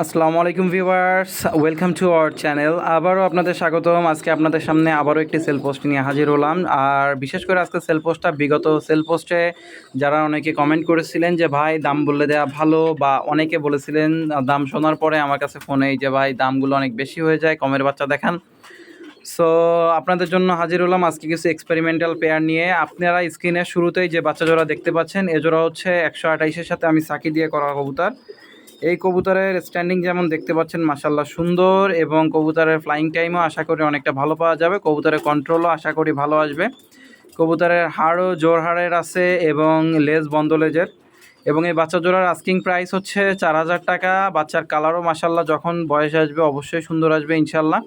আসসালামু আলাইকুম viewers, welcome to our channel. আবারও আপনাদের স্বাগতম। আজকে আপনাদের সামনে আবারও একটি সেল পোস্ট নিয়ে হাজির হলাম। আর বিশেষ করে আজকে সেল পোস্টটা বিগত সেল পোস্টে যারা অনেকে কমেন্ট করেছিলেন যে ভাই দাম বলে দেওয়া ভালো, বা অনেকে বলেছিলেন দাম শোনার পরে আমার কাছে ফোনে যে ভাই দামগুলো অনেক বেশি হয়ে যায়, কমের বাচ্চা দেখান। সো আপনাদের জন্য হাজির হলাম আজকে কিছু এক্সপেরিমেন্টাল পেয়ার নিয়ে। আপনারা স্ক্রিনের শুরুতেই যে বাচ্চা জোড়া দেখতে পাচ্ছেন, এ জোড়া হচ্ছে 128-এর সাথে আমি সাকি দিয়ে করা কবুতর। এই কবুতরের স্ট্যান্ডিং যেমন দেখতে পাচ্ছেন মাশাআল্লাহ সুন্দর, এবং কবুতরের ফ্লাইং টাইমও আশা করি অনেকটা ভালো পাওয়া যাবে। কবুতরের কন্ট্রোলও আশা করি ভালো আসবে। কবুতরের হাড়ও জোর হাড়ের আছে এবং লেজ বন্ধ লেজের। এবং এই বাচ্চা জোড়ার আস্কিং প্রাইস হচ্ছে 4000 টাকা। বাচ্চার কালারও মাশাআল্লাহ যখন বয়স আসবে অবশ্যই সুন্দর আসবে ইনশাল্লাহ।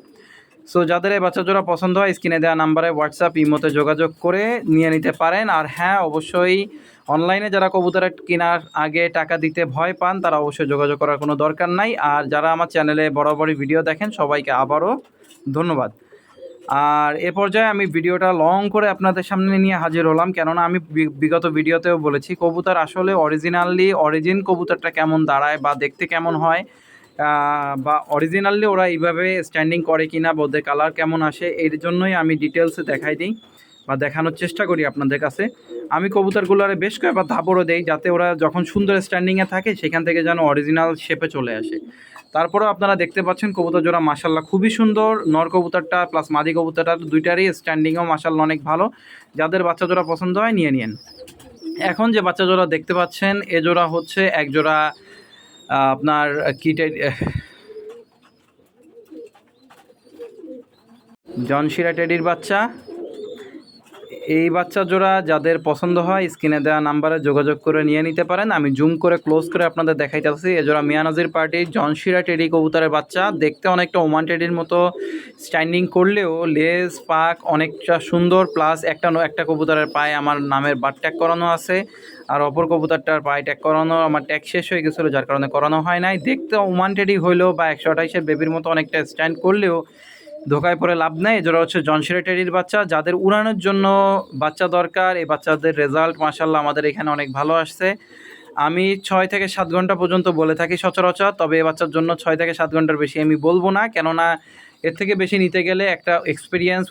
সো যাদের এই বাচ্চা জোড়া পছন্দ হয় স্ক্রিনে দেওয়া নাম্বারে হোয়াটসঅ্যাপ ইমোতে যোগাযোগ করে নিয়ে নিতে পারেন। আর হ্যাঁ, অবশ্যই অনলাইনে যারা কবুতরের কেনার আগে টাকা দিতে ভয় পান তারা অবশ্যই যোগাযোগ করার কোনো দরকার নাই। আর যারা আমার চ্যানেলে বরাবরই ভিডিও দেখেন সবাইকে আবারও ধন্যবাদ। আর এ পর্যায়ে আমি ভিডিওটা লং করে আপনাদের সামনে নিয়ে হাজির হলাম, কেননা আমি বিগত ভিডিওতেও বলেছি কবুতর আসলে অরিজিন কবুতরটা কেমন দাঁড়ায় বা দেখতে কেমন হয়, বা অরিজিনালি ওরা এইভাবে স্ট্যান্ডিং করে কিনা বা ওদের কালার কেমন আসে, এর জন্যই আমি ডিটেলসে দেখাই দিই বা দেখানোর চেষ্টা করি আপনাদের কাছে। আমি কবুতরগুলোর বেশ কয়েকবার ধাপড়ও দেই যাতে ওরা যখন সুন্দর স্ট্যান্ডিংয়ে থাকে সেখান থেকে যেন অরিজিনাল শেপে চলে আসে। তারপরেও আপনারা দেখতে পাচ্ছেন কবুতর জোড়া মাশাল্লাহ খুবই সুন্দর। নর কবুতরটা প্লাস মাদি কবুতরটা দুইটারই স্ট্যান্ডিংও মাশাল্লাহ অনেক ভালো। যাদের বাচ্চা জোড়া পছন্দ হয় নিয়ে নিন। এখন যে বাচ্চা জোড়া দেখতে পাচ্ছেন এ জোড়া হচ্ছে এক জোড়া আপনার কিটে জনশিরা টেডির বাচ্চা। এই বাচ্চা জোড়া যাদের পছন্দ হয় স্ক্রিনে দেওয়া নাম্বারে যোগাযোগ করে নিয়ে নিতে পারেন। আমি জুম করে ক্লোজ করে আপনাদের দেখাইতেছি। এ জোড়া মিয়ানাজির পার্টির জনশিরা টেডি কবুতরের বাচ্চা। দেখতে অনেকটা ওমান টেডির মতো স্ট্যান্ডিং করলেও লেজ পাক অনেকটা সুন্দর, প্লাস একটা কবুতরের পায়ে আমার নামের বার ট্যাগ করানো আছে, আর অপর কবুতরটার পায়ে ট্যাগ করানো আমার ট্যাগ শেষ হয়ে গেছিলো যার কারণে করানো হয় নাই। দেখতে ওমান টেডি হইলেও বা 128-এর বেবির মতো অনেকটা স্ট্যান্ড করলেও ধোকায় পড়ে লাভ নেই। এজোড়া হচ্ছে জনশিরা টেডির বাচ্চা। যাদের উড়ানোর জন্য বাচ্চা দরকার, এই বাচ্চাদের রেজাল্ট মাশাআল্লাহ আমাদের এখানে অনেক ভালো আসছে। আমি 6 থেকে 7 ঘন্টা পর্যন্ত বলে থাকি সচরাচর, তবে এ বাচ্চার জন্য 6 থেকে 7 ঘন্টার বেশি আমি বলবো না, কেননা এর থেকে বেশি নিতে গেলে একটা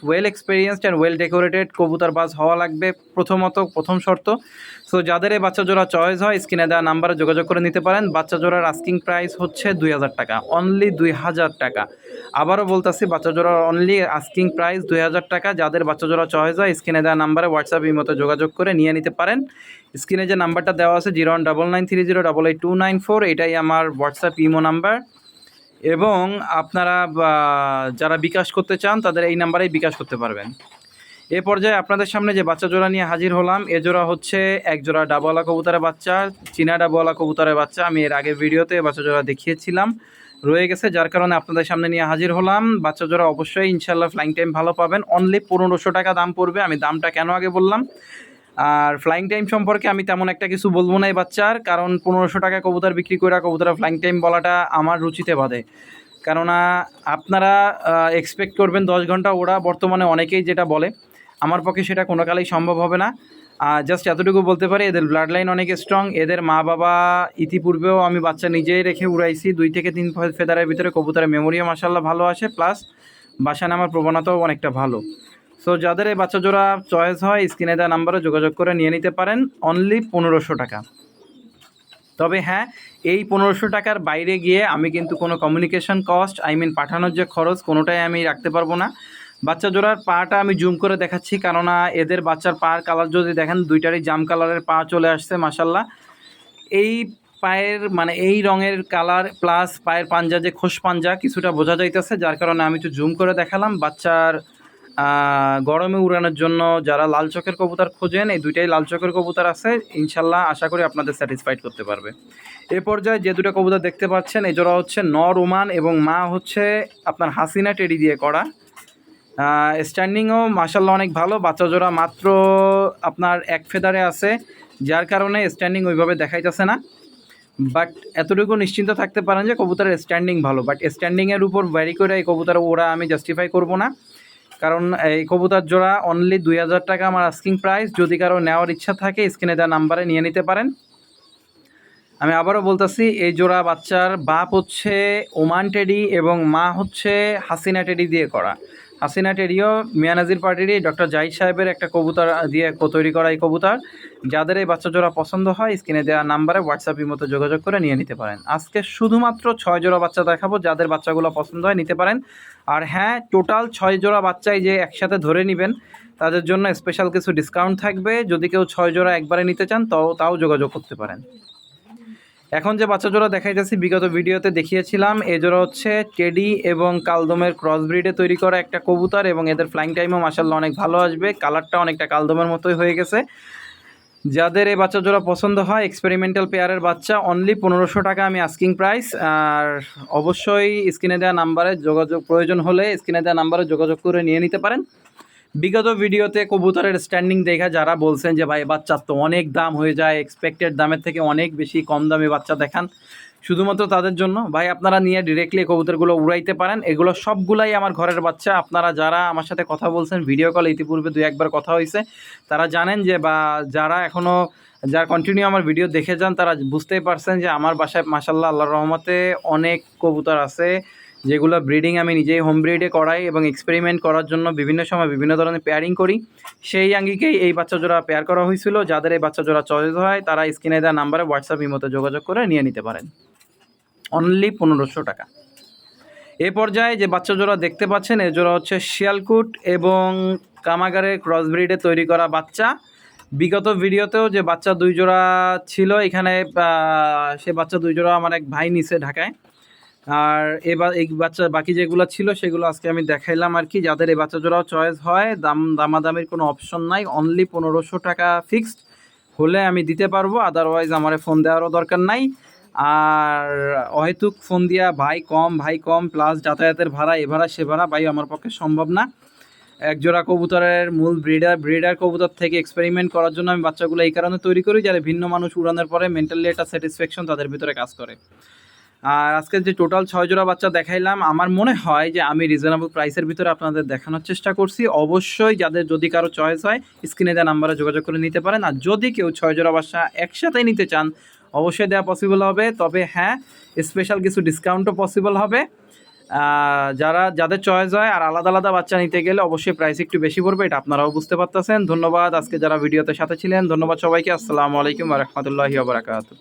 well experienced and well decorated কবুতরবাজ হওয়া লাগবে প্রথম শর্ত। সো যাদের এই বাচ্চা জোড়া চয়েস হয় স্ক্রিনে দেওয়া নাম্বারে যোগাযোগ করে নিতে পারেন। বাচ্চা জোড়ার আস্কিং প্রাইস হচ্ছে 2000 টাকা, অনলি 2000 টাকা। আবারও বলতেছি বাচ্চা জোড়ার অনলি আস্কিং প্রাইস 2000 টাকা। যাদের বাচ্চা জোড়া চয়েস হয় স্ক্রিনে দেওয়া নাম্বারে হোয়াটসঅ্যাপ মতো যোগাযোগ করে নিয়ে নিতে পারেন। স্ক্রিনে যে নাম্বারটা দেওয়া আছে 01993088294, এটাই আমার হোয়াটসঅ্যাপ ইমো নাম্বার। এবং আপনারা যারা বিকাশ করতে চান তাদের এই নাম্বারেই বিকাশ করতে পারবেন। এ পর্যায়ে আপনাদের সামনে যে বাচ্চা জোড়া নিয়ে হাজির হলাম, এ জোড়া হচ্ছে এক জোড়া ডাবওয়ালা কবুতরের বাচ্চা, চীনা ডাবওয়ালা কবুতরের বাচ্চা। আমি এর আগের ভিডিওতে বাচ্চা জোড়া দেখিয়েছিলাম, রয়ে গেছে, যার কারণে আপনাদের সামনে নিয়ে হাজির হলাম। বাচ্চা জোড়া অবশ্যই ইনশাল্লাহ ফ্লাইং টাইম ভালো পাবেন। অনলি 1500 টাকা দাম পড়বে। আমি দামটা কেন আগে বললাম, আর ফ্লাইং টাইম সম্পর্কে আমি তেমন একটা কিছু বলবো না এই বাচ্চার, কারণ 1500 টাকা কবুতর বিক্রি করে কবুতরের ফ্লাইং টাইম বলাটা আমার রুচিতে বাধে। কেননা আপনারা এক্সপেক্ট করবেন 10 ঘন্টা ওরা, বর্তমানে অনেকেই যেটা বলে, আমার পক্ষে সেটা কোনো কালেই সম্ভব হবে না। জাস্ট এতটুকু বলতে পারি এদের ব্লাড লাইন অনেক স্ট্রং। এদের মা বাবা ইতিপূর্বেও আমি বাচ্চা নিজেই রেখে উড়াইছি। 2 থেকে 3 ফেদারের ভিতরে কবুতরের মেমোরিও মাশাআল্লাহ ভালো আসে, প্লাস বাসা নামার প্রবণতাও অনেকটা ভালো। সো যাদের এই বাচ্চা জোড়া চয়েস হয় স্ক্রিনে দেওয়া নাম্বারে যোগাযোগ করে নিয়ে নিতে পারেন, অনলি 1500 টাকা। তবে হ্যাঁ, এই 1500 টাকার বাইরে গিয়ে আমি কিন্তু কোনো কমিউনিকেশন কস্ট পাঠানোর যে খরচ কোনোটাই আমি রাখতে পারবো না। বাচ্চা জোড়ার পাটা আমি জুম করে দেখাচ্ছি, কেননা এদের বাচ্চার পার কালার যদি দেখেন দুইটারই জাম কালারের পা চলে আসছে মাশাল্লাহ। এই পায়ের এই রঙের কালার প্লাস পায়ের পাঞ্জা যে খোস পাঞ্জা কিছুটা বোঝা যাইতেছে, যার কারণে আমি একটু জুম করে দেখালাম। বাচ্চার গরমে উড়ানোর জন্য যারা লাল চোখের কবুতর খোঁজেন, এই দুইটাই লাল চোখের কবুতর আছে, ইনশাল্লাহ আশা করি আপনাদের স্যাটিসফাইড করতে পারবে। এ পর্যায়ে যে দুটো কবুতর দেখতে পাচ্ছেন এই জোড়া হচ্ছে নর ওমান এবং মা হচ্ছে আপনার হাসিনা টেডি দিয়ে করা। স্ট্যান্ডিংও মাশাল্লাহ অনেক ভালো। বাচ্চা জোড়া মাত্র আপনার 1 ফেদারে আছে, যার কারণে স্ট্যান্ডিং ওইভাবে দেখাইতেছে না। বাট এতটুকু নিশ্চিন্ত থাকতে পারেন যে কবুতরের স্ট্যান্ডিং ভালো। বাট স্ট্যান্ডিংয়ের উপর ভ্যারি করে এই কবুতর ওরা আমি জাস্টিফাই করব না, কারণ এই কবুতর জোড়া অনলি 2000 টাকা আমার আস্কিং প্রাইস। যদি কারো নেওয়ার ইচ্ছা থাকে স্ক্রিনে দেওয়া নাম্বারে নিয়ে নিতে পারেন। আমি আবারও বলতেছি, এই জোড়া বাচ্চার বাপ হচ্ছে ওমান টেডি এবং মা হচ্ছে হাসিনা টেডি দিয়ে করা। হাসিনা টেডিও মিয়ানাজির পার্টিরই ডক্টর জাহিদ সাহেবের একটা কবুতর দিয়ে তৈরি করা এই কবুতর। যাদের এই বাচ্চা জোড়া পছন্দ হয় স্ক্রিনে দেওয়া নাম্বারে হোয়াটসঅ্যাপের মতো যোগাযোগ করে নিয়ে নিতে পারেন। আজকে শুধুমাত্র 6 জোড়া বাচ্চা দেখাবো, যাদের বাচ্চাগুলো পছন্দ হয় নিতে পারেন। আর হ্যাঁ, টোটাল 6 জোড়া বাচ্চাই যে একসাথে ধরে নেবেন তাদের জন্য স্পেশাল কিছু ডিসকাউন্ট থাকবে। যদি কেউ 6 জোড়া একবারে নিতে চান তাও যোগাযোগ করতে পারেন। এখন যে বাচ্চা জোড়া দেখাইতেছি বিগত ভিডিওতে দেখিয়েছিলাম, এই জোড়া হচ্ছে টেডি এবং কালদমের ক্রস ব্রিডে তৈরি করা একটা কবুতর এবং এদের ফ্লাইং টাইমও মাশাআল্লাহ অনেক ভালো আসবে। কালারটা অনেকটা কালদমের মতোই হয়ে গেছে। যাদের এই বাচ্চা জোড়া পছন্দ হয় এক্সপেরিমেন্টাল পেয়ারের বাচ্চা অনলি 1500 টাকা আমি আস্কিং প্রাইস। আর অবশ্যই স্ক্রিনে দেওয়া নাম্বারে যোগাযোগ প্রয়োজন হলে স্ক্রিনে দেওয়া নাম্বারে যোগাযোগ করে নিয়ে নিতে পারেন। বিগত ভিডিওতে কবুতরের স্ট্যান্ডিং দেখা যারা বলছেন যে ভাই বাচ্চার তো অনেক দাম হয়ে যায়, এক্সপেক্টেড দামের থেকে অনেক বেশি কম দামে বাচ্চা দেখান, শুধুমাত্র তাদের জন্য ভাই আপনারা নিয়ে ডিরেক্টলি কবুতরগুলো উড়াইতে পারেন। এগুলো সবগুলাই আমার ঘরের বাচ্চা। আপনারা যারা আমার সাথে কথা বলছেন ভিডিও কলে ইতিপূর্বে 2-1বার কথা হয়েছে, তারা জানেন যে, বা যারা এখনও যারা কন্টিনিউ আমার ভিডিও দেখে যান তারা বুঝতেই পারছেন যে আমার বাসায় মাশাআল্লাহ আল্লাহর রহমতে অনেক কবুতর আছে, যেগুলো ব্রিডিং আমি নিজেই হোম ব্রিডে করাই এবং এক্সপেরিমেন্ট করার জন্য বিভিন্ন সময় বিভিন্ন ধরনের পেয়ারিং করি। সেই আঙ্গিকেই এই বাচ্চা জোড়া পেয়ার করা হয়েছিল। যাদের এই বাচ্চা জোড়া চয়েস হয় তারা স্ক্রিনে দেওয়া নাম্বারে হোয়াটসঅ্যাপ ইমোতে যোগাযোগ করে নিয়ে নিতে পারেন অনলি 1500 টাকা। এ পর্যায়ে যে বাচ্চা জোড়া দেখতে পাচ্ছেন এ জোড়া হচ্ছে শিয়ালকুট এবং কামাগারের ক্রস ব্রিডে তৈরি করা বাচ্চা। বিগত ভিডিওতেও যে বাচ্চা 2 জোড়া ছিল এখানে, সে বাচ্চা 2 জোড়া আমার এক ভাই নিছে ঢাকায়। আর এবার এই বাচ্চা বাকি যেগুলো ছিল সেগুলো আজকে আমি দেখাইলাম আর কি। যাদের এই বাচ্চা জোড়াও চয়েস হয় দামাদামির কোনো অপশন নাই, অনলি 1500 টাকা ফিক্সড হলে আমি দিতে পারবো, আদারওয়াইজ আমার ফোন দেওয়ারও দরকার নাই। আর অহেতুক ফোন দিয়া ভাই কম প্লাস যাতায়াতের ভাড়া এ ভাড়া সে ভাড়া ভাই আমার পক্ষে সম্ভব না। এক জোড়া কবুতরের মূল ব্রিডার কবুতর থেকে এক্সপেরিমেন্ট করার জন্য আমি বাচ্চাগুলো এই কারণে তৈরি করি যারা ভিন্ন মানুষ উড়ানোর পরে মেন্টালি একটা স্যাটিসফ্যাকশন তাদের ভিতরে কাজ করে। আর আজকে যে টোটাল 6 জোড়া বাচ্চা দেখাইলাম, আমার মনে হয় যে আমি রিজনেবল প্রাইসের ভিতরে আপনাদের দেখানোর চেষ্টা করছি। অবশ্যই যাদের যদি কারো চয়েস হয় স্ক্রিনে দেওয়া নাম্বারে যোগাযোগ করে নিতে পারেন। আর যদি কেউ 6 জোড়া বাচ্চা একসাথেই নিতে চান অবশ্যই দেওয়া পসিবল হবে, তবে হ্যাঁ স্পেশাল কিছু ডিসকাউন্টও পসিবল হবে। যাদের চয়েস হয়। আর আলাদা আলাদা বাচ্চা নিতে গেলে অবশ্যই প্রাইস একটু বেশি পড়বে, এটা আপনারাও বুঝতে পারতেছেন। ধন্যবাদ আজকে যারা ভিডিওতে সাথে ছিলেন, ধন্যবাদ সবাইকে। আসসালামু আলাইকুম ওয়া রাহমাতুল্লাহি ওয়া বারাকাতুহু।